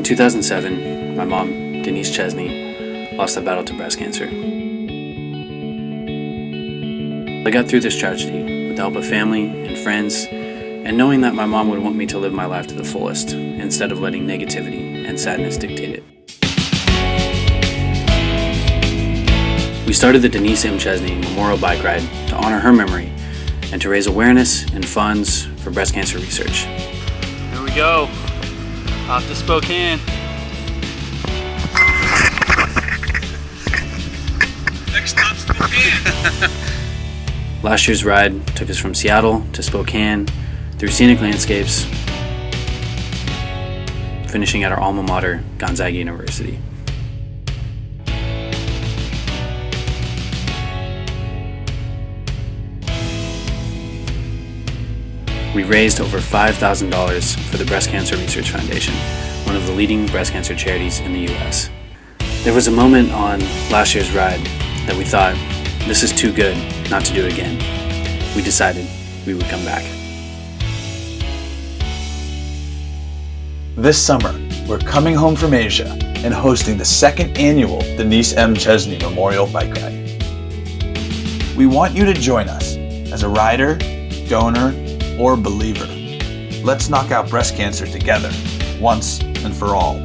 In 2007, my mom, Denise Chesney, lost the battle to breast cancer. I got through this tragedy with the help of family and friends, and knowing that my mom would want me to live my life to the fullest, instead of letting negativity and sadness dictate it. We started the Denise M. Chesney Memorial Bike Ride to honor her memory and to raise awareness and funds for breast cancer research. Here we go, off to Spokane. Next stop, Spokane. Last year's ride took us from Seattle to Spokane through scenic landscapes, finishing at our alma mater, Gonzaga University. We raised over $5,000 for the Breast Cancer Research Foundation, one of the leading breast cancer charities in the US. There was a moment on last year's ride that we thought, this is too good not to do again. We decided we would come back. This summer, we're coming home from Asia and hosting the second annual Denise M. Chesney Memorial Bike Ride. We want you to join us as a rider, donor, or believer. Let's knock out breast cancer together, once and for all.